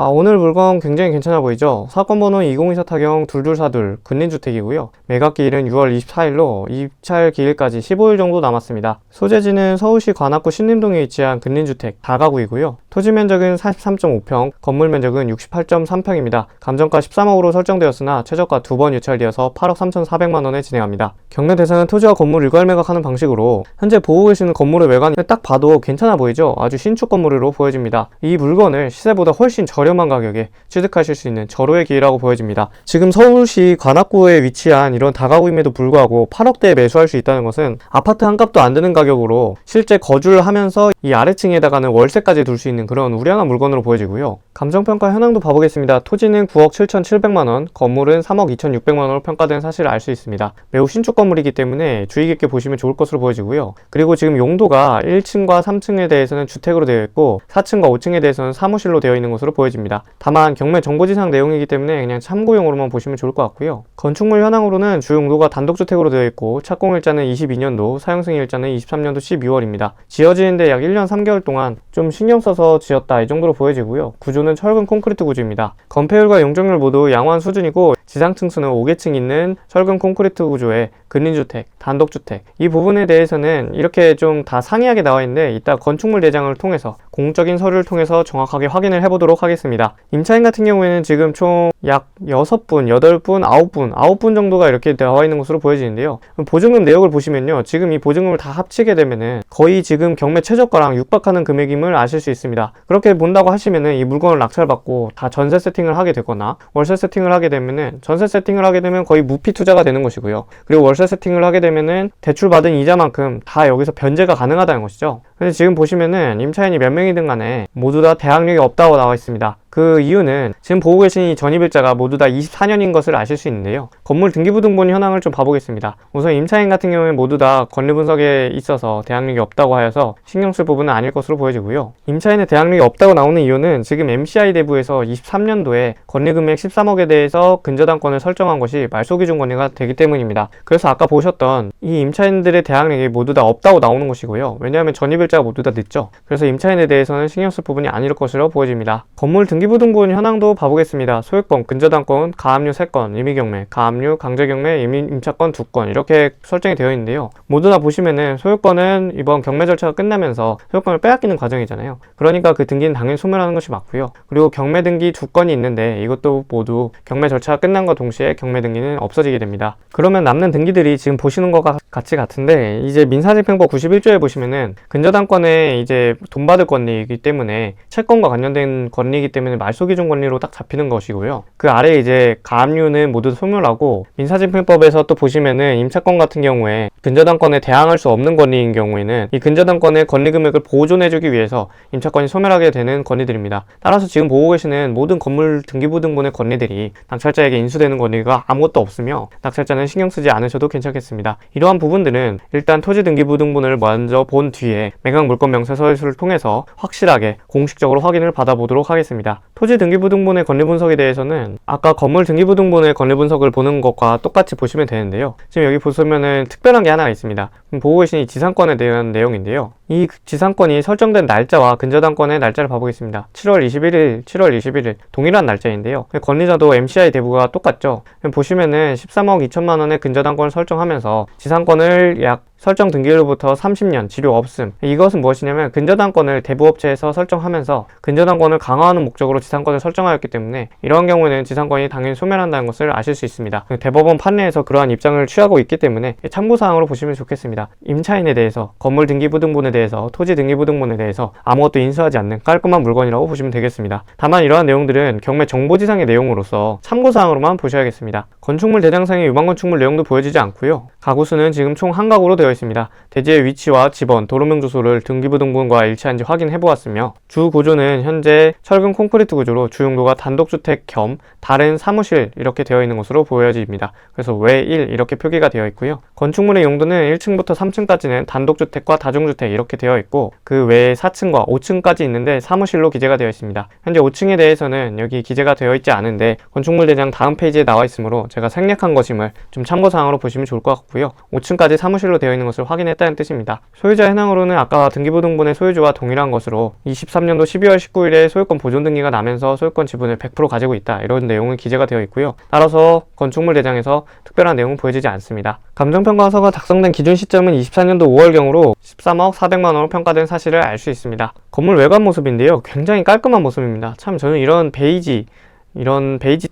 오늘 물건 굉장히 괜찮아 보이죠? 사건 번호 2024 타경 2242 근린주택이고요. 매각기일은 6월 24일로 입찰 기일까지 15일 정도 남았습니다. 소재지는 서울시 관악구 신림동에 위치한 근린주택 다가구이고요. 토지 면적은 43.5평, 건물 면적은 68.3평입니다. 감정가 13억으로 설정되었으나 최저가 2번 유찰되어서 8억 3,400만원에 진행합니다. 경매 대상은 토지와 건물 일괄 매각하는 방식으로 현재 보고 계시는 건물의 외관이 딱 봐도 괜찮아 보이죠? 아주 신축 건물으로 보여집니다. 이 물건을 시세보다 훨씬 저렴한 가격에 취득하실 수 있는 절호의 기회라고 보여집니다. 지금 서울시 관악구에 위치한 이런 다가구임에도 불구하고 8억대에 매수할 수 있다는 것은 아파트 한 값도 안 드는 가격으로 실제 거주를 하면서 이 아래층에다가는 월세까지 둘 수 있는 그런 우량한 물건으로 보여지고요. 감정평가 현황도 봐보겠습니다. 토지는 9억 7,700만원, 건물은 3억 2,600만원으로 평가된 사실을 알 수 있습니다. 매우 신축 건물이기 때문에 주의 깊게 보시면 좋을 것으로 보여지고요. 그리고 지금 용도가 1층과 3층에 대해서는 주택으로 되어 있고 4층과 5층에 대해서는 사무실로 되어 있는 것으로 보여집니다. 다만 경매 정보지상 내용이기 때문에 그냥 참고용으로만 보시면 좋을 것 같고요. 건축물 현황으로는 주 용도가 단독주택으로 되어 있고 착공일자는 22년도, 사용승일자는 23년도 12월입니다. 지어지는데 약 1년 3개월 동안 좀 신경 써서 지었다 이 정도로 보여지고요. 구조는 철근 콘크리트 구조입니다. 건폐율과 용적률 모두 양호한 수준이고 지상층수는 5개층 있는 철근 콘크리트 구조의 근린주택, 단독주택 이 부분에 대해서는 이렇게 좀 다 상이하게 나와 있는데 이따 건축물 대장을 통해서 공적인 서류를 통해서 정확하게 확인을 해보도록 하겠습니다. 임차인 같은 경우에는 지금 총 약 6분, 8분, 9분 정도가 이렇게 나와 있는 것으로 보여지는데요. 보증금 내역을 보시면요. 지금 이 보증금을 다 합치게 되면은 거의 지금 경매 최저가랑 육박하는 금액임을 아실 수 있습니다. 그렇게 본다고 하시면은 이 물건을 낙찰받고 다 전세 세팅을 하게 되거나 월세 세팅을 하게 되면은 전세 세팅을 하게 되면 거의 무피 투자가 되는 것이고요. 그리고 월세 세팅을 하게 되면은 대출 받은 이자만큼 다 여기서 변제가 가능하다는 것이죠. 근데 지금 보시면은 임차인이 몇 명이든 간에 모두 다 대학력이 없다고 나와 있습니다. 그 이유는 지금 보고 계신 이 전입일자가 모두 다 24년인 것을 아실 수 있는데요. 건물 등기부등본 현황을 좀 봐보겠습니다. 우선 임차인 같은 경우에 모두 다 권리분석에 있어서 대학력이 없다고 하여서 신경 쓸 부분은 아닐 것으로 보여지고요. 임차인의 대학력이 없다고 나오는 이유는 지금 MCI 대부에서 23년도에 권리금액 13억에 대해서 근저당권을 설정한 것이 말소기준 권리가 되기 때문입니다. 그래서 아까 보셨던 이 임차인들의 대학력이 모두 다 없다고 나오는 것이고요. 왜냐하면 전입일자가 모두 다 늦죠. 그래서 임차인에 대해서는 신경 쓸 부분이 아닐 것으로 보여집니다. 건물 등기부등본 현황도 봐보겠습니다. 소유권, 근저당권, 가압류 3건, 임의경매, 가압류, 강제경매, 임차권 2건 이렇게 설정이 되어 있는데요. 모두 다 보시면은 소유권은 이번 경매 절차가 끝나면서 소유권을 빼앗기는 과정이잖아요. 그러니까 그 등기는 당연히 소멸하는 것이 맞고요. 그리고 경매 등기 2건이 있는데 이것도 모두 경매 절차가 끝난과 동시에 경매 등기는 없어지게 됩니다. 그러면 남는 등기들이 지금 보시는 것과 같이 같은데 이제 민사집행법 91조에 보시면은 근저당권에 이제 돈 받을 권리이기 때문에 채권과 관련된 권리이기 때문에 말소기준 권리로 딱 잡히는 것이고요. 그 아래 이제 가압류는 모두 소멸하고 민사집행법에서 또 보시면은 임차권 같은 경우에 근저당권에 대항할 수 없는 권리인 경우에는 이 근저당권의 권리금액을 보존해주기 위해서 임차권이 소멸하게 되는 권리들입니다. 따라서 지금 보고 계시는 모든 건물 등기부등본의 권리들이 낙찰자에게 인수되는 권리가 아무것도 없으며 낙찰자는 신경 쓰지 않으셔도 괜찮겠습니다. 이러한 부분들은 일단 토지 등기부등본을 먼저 본 뒤에 매각 물건 명세 서류를 통해서 확실하게 공식적으로 확인을 받아보도록 하겠습니다. 토지 등기부등본의 권리 분석에 대해서는 아까 건물 등기부등본의 권리 분석을 보는 것과 똑같이 보시면 되는데요. 지금 여기 보시면은 특별한 게 하나가 있습니다. 보고 계신 이 지상권에 대한 내용인데요. 이 지상권이 설정된 날짜와 근저당권의 날짜를 봐보겠습니다. 7월 21일 동일한 날짜인데요. 권리자도 MCI 대부가 똑같죠. 보시면은 13억 2천만 원의 근저당권을 설정하면서 지상권을 약 설정 등기일로부터 30년 지료 없음. 이것은 무엇이냐면 근저당권을 대부업체에서 설정하면서 근저당권을 강화하는 목적으로 지상권을 설정하였기 때문에 이러한 경우에는 지상권이 당연히 소멸한다는 것을 아실 수 있습니다. 대법원 판례에서 그러한 입장을 취하고 있기 때문에 참고사항으로 보시면 좋겠습니다. 임차인에 대해서, 건물 등기부등본에 대해서, 토지 등기부등본에 대해서 아무것도 인수하지 않는 깔끔한 물건이라고 보시면 되겠습니다. 다만 이러한 내용들은 경매 정보지상의 내용으로서 참고사항으로만 보셔야겠습니다. 건축물 대장상의 유방건축물 내용도 보여지지 않고요. 가구수는 지금 총 한 가구로 되어 있습니다. 대지의 위치와 집원, 도로명 주소를 등기부등본과 일치한지 확인해 보았으며 주 구조는 현재 철근 콘크리트 구조로 주용도가 단독주택 겸 다른 사무실 이렇게 되어 있는 것으로 보여집니다. 그래서 외 1 이렇게 표기가 되어 있고요. 건축물의 용도는 1층부터 3층까지는 단독주택과 다중주택 이렇게 되어 있고 그 외에 4층과 5층까지 있는데 사무실로 기재가 되어 있습니다. 현재 5층에 대해서는 여기 기재가 되어 있지 않은데 건축물 대장 다음 페이지에 나와 있으므로 제가 생략한 것임을 좀 참고사항으로 보시면 좋을 것 같고요. 5층까지 사무실로 되어 있는 것을 확인했다는 뜻입니다. 소유자 현황으로는 아까 등기부등본의 소유주와 동일한 것으로 23년도 12월 19일에 소유권 보존 등기가 가면서 소유권 지분을 100% 가지고 있다, 이런 내용이 기재가 되어 있고요. 따라서 건축물 대장에서 특별한 내용은 보여지지 않습니다. 감정평가서가 작성된 기준 시점은 24년도 5월경으로 13억 400만원으로 평가된 사실을 알 수 있습니다. 건물 외관 모습인데요, 굉장히 깔끔한 모습입니다. 참 저는 이런 베이지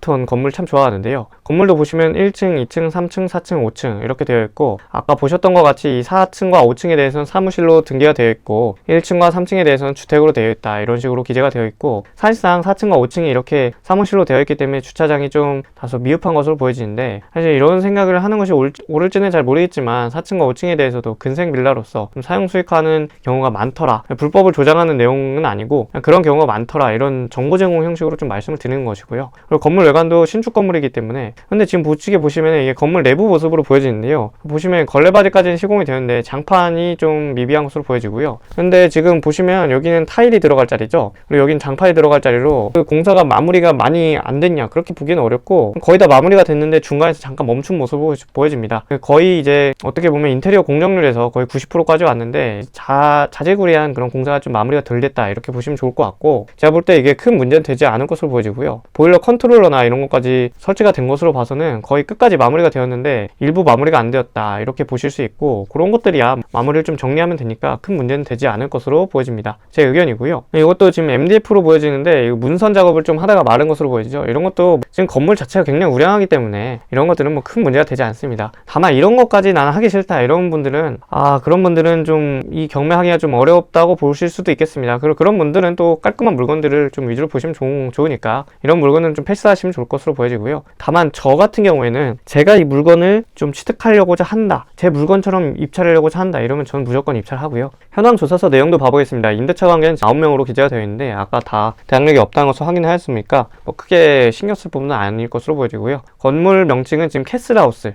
톤 건물 참 좋아하는데요. 건물도 보시면 1층, 2층, 3층, 4층, 5층 이렇게 되어 있고, 아까 보셨던 것 같이 이 4층과 5층에 대해서는 사무실로 등기가 되어 있고 1층과 3층에 대해서는 주택으로 되어 있다, 이런 식으로 기재가 되어 있고, 사실상 4층과 5층이 이렇게 사무실로 되어 있기 때문에 주차장이 좀 다소 미흡한 것으로 보여지는데, 사실 이런 생각을 하는 것이 옳을지는 잘 모르겠지만 4층과 5층에 대해서도 근생 빌라로서 좀 사용 수익하는 경우가 많더라, 불법을 조장하는 내용은 아니고 그냥 그런 경우가 많더라, 이런 정보 제공 형식으로 좀 말씀을 드리는 것이고요. 그리고 건물 외관도 신축 건물이기 때문에, 근데 지금 우측에 보시면 이게 건물 내부 모습으로 보여지는데요, 보시면 걸레바지까지는 시공이 되는데 장판이 좀 미비한 것으로 보여지고요. 근데 지금 보시면 여기는 타일이 들어갈 자리죠, 그리고 여기는 장판이 들어갈 자리로 그 공사가 마무리가 많이 안 됐냐 그렇게 보기는 어렵고, 거의 다 마무리가 됐는데 중간에서 잠깐 멈춘 모습으로 보여집니다. 거의 이제 어떻게 보면 인테리어 공정률에서 거의 90%까지 왔는데 자재구리한 그런 공사가 좀 마무리가 덜 됐다, 이렇게 보시면 좋을 것 같고, 제가 볼 때 이게 큰 문제는 되지 않을 것으로 보여지고요. 보일러 컨트롤러나 이런 것까지 설치가 된 것으로 봐서는 거의 끝까지 마무리가 되었는데 일부 마무리가 안 되었다, 이렇게 보실 수 있고, 그런 것들이야 마무리를 좀 정리하면 되니까 큰 문제는 되지 않을 것으로 보여집니다. 제 의견이고요. 이것도 지금 MDF로 보여지는데 문선 작업을 좀 하다가 마른 것으로 보이죠. 이런 것도 지금 건물 자체가 굉장히 우량하기 때문에 이런 것들은 뭐 큰 문제가 되지 않습니다. 다만 이런 것까지 나는 하기 싫다, 이런 분들은 그런 분들은 좀 이 경매하기가 좀 어렵다고 보실 수도 있겠습니다. 그리고 그런 분들은 또 깔끔한 물건들을 좀 위주로 보시면 좋으니까 이런 물건은 좀 패스하시면 좋을 것으로 보여지고요. 다만 저 같은 경우에는 제가 이 물건을 좀 취득하려고자 한다, 제 물건처럼 입찰하려고자 한다, 이러면 저는 무조건 입찰하고요. 현황 조사서 내용도 봐보겠습니다. 임대차 관계는 9명으로 기재가 되어 있는데 아까 다 대항력이 없다는 것을 확인하였으니까 뭐 크게 신경 쓸 부분은 아닐 것으로 보여지고요. 건물 명칭은 지금 캐슬하우스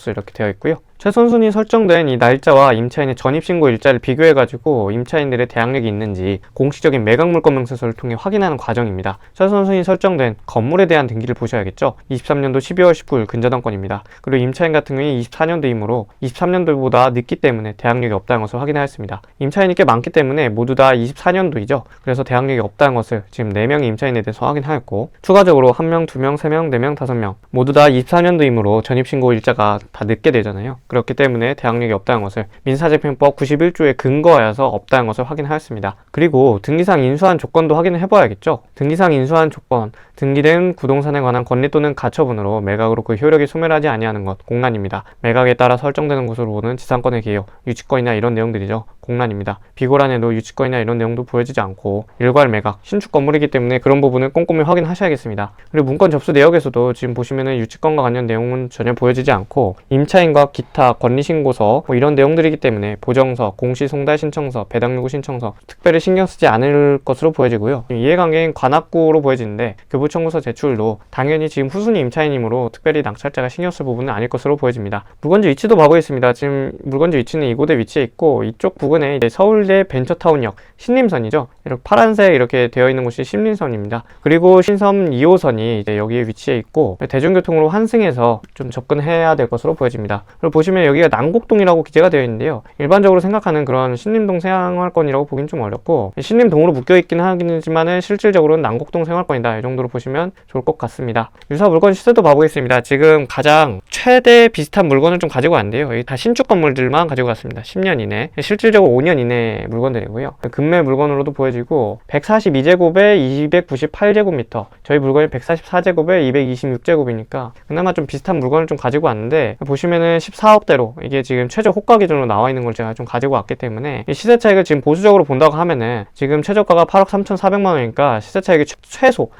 이렇게 되어 있고요. 최선순위 설정된 이 날짜와 임차인의 전입신고 일자를 비교해가지고 임차인들의 대항력이 있는지 공식적인 매각물건 명세서를 통해 확인하는 과정입니다. 최선순위 설정된 건물에 대한 등기를 보셔야겠죠. 23년도 12월 19일 근저당 건입니다. 그리고 임차인 같은 경우에 24년도이므로 23년도보다 늦기 때문에 대항력이 없다는 것을 확인하였습니다. 임차인이 꽤 많기 때문에 모두 다 24년도이죠. 그래서 대항력이 없다는 것을 지금 4명의 임차인에 대해서 확인하였고, 추가적으로 1명, 2명, 3명, 4명, 5명 모두 다 24년도이므로 전입신고 일자가 다 늦게 되잖아요. 그렇기 때문에 대항력이 없다는 것을 민사재편법 91조에 근거하여서 없다는 것을 확인하였습니다. 그리고 등기상 인수한 조건도 확인을 해봐야겠죠. 등기상 인수한 조건, 등기된 부동산에 관한 권리 또는 가처분으로 매각으로 그 효력이 소멸하지 아니하는 것, 공란입니다. 매각에 따라 설정되는 것으로 보는 지상권의 개요, 유치권이나 이런 내용들이죠. 공란입니다. 비고란에도 유치권이나 이런 내용도 보여지지 않고 일괄 매각, 신축 건물이기 때문에 그런 부분을 꼼꼼히 확인하셔야겠습니다. 그리고 문건 접수 내역에서도 지금 보시면은 유치권과 관련 내용은 전혀 보여지지 않고, 임차인과 기타 권리신고서 뭐 이런 내용들이기 때문에 보정서, 공시송달 신청서, 배당요구 신청서 특별히 신경 쓰지 않을 것으로 보여지고요. 이해관계인 관악구로 보여지는데 교부청구서 제출도 당연히 지금 후순위 임차인이므로 특별히 낙찰자가 신경 쓸 부분은 아닐 것으로 보여집니다. 물건지 위치도 봐보겠습니다. 지금 물건지 위치는 이곳에 위치해 있고, 이쪽 부근에 이제 서울대 벤처타운역 신림선이죠. 이렇게 파란색 이렇게 되어 있는 곳이 신림선입니다. 그리고 신섬 2호선이 이제 여기에 위치해 있고, 대중교통으로 환승해서 좀 접근해야 될 것으로 보여집니다. 그리고 보시면 여기가 난곡동이라고 기재가 되어 있는데요, 일반적으로 생각하는 그런 신림동 생활권이라고 보긴 좀 어렵고, 신림동으로 묶여있긴 하지만은 실질적으로는 난곡동 생활권이다, 이 정도로 보시면 좋을 것 같습니다. 유사 물건 시세도 봐보겠습니다. 지금 가장 최대 비슷한 물건을 좀 가지고 왔는데요, 여기 다 신축 건물들만 가지고 왔습니다. 10년 이내, 실질적으로 5년 이내 물건들이고요. 금매 물건으로도 보여지고 142제곱에 298제곱미터, 저희 물건이 144제곱에 226제곱이니까 그나마 좀 비슷한 물건을 좀 가지고 왔는데, 보시면은 14억대로 이게 지금 최저 호가 기준으로 나와 있는 걸 제가 좀 가지고 왔기 때문에 이 시세 차익을 지금 보수적으로 본다고 하면은 지금 최저가가 8억 3,400만원이니까 시세 차익이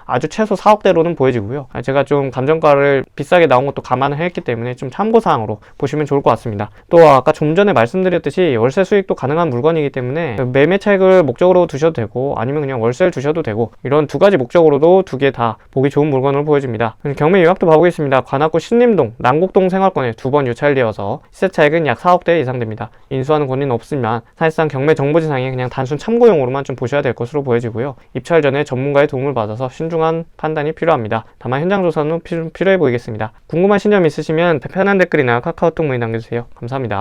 아주 최소 4억대로는 보여지고요. 제가 좀 감정가를 비싸게 나온 것도 감안을 했기 때문에 좀 참고사항으로 보시면 좋을 것 같습니다. 또 아까 좀 전에 말씀드렸듯이 월세 수익도 가능한 물건이기 때문에 매매 차익을 목적으로 두셔도 되고 아니면 그냥 월세를 두셔도 되고, 이런 두 가지 목적으로도 두 개 다 보기 좋은 물건으로 보여집니다. 경매 요약도 봐보겠습니다. 관악구 신림동, 난곡동 생활권에 두 번 유찰되어서 시세 차익은 약 4억대 이상 됩니다. 인수하는 권리는 없으면 사실상 경매 정보지상에 그냥 단순 참고용으로만 좀 보셔야 될 것으로 보여지고요. 입찰 전에 전문가의 도움을 받아서 신중한 판단이 필요합니다. 다만 현장 조사는 필요해 보이겠습니다. 궁금하신 점 있으시면 편한 댓글이나 카카오톡 문의 남겨주세요. 감사합니다.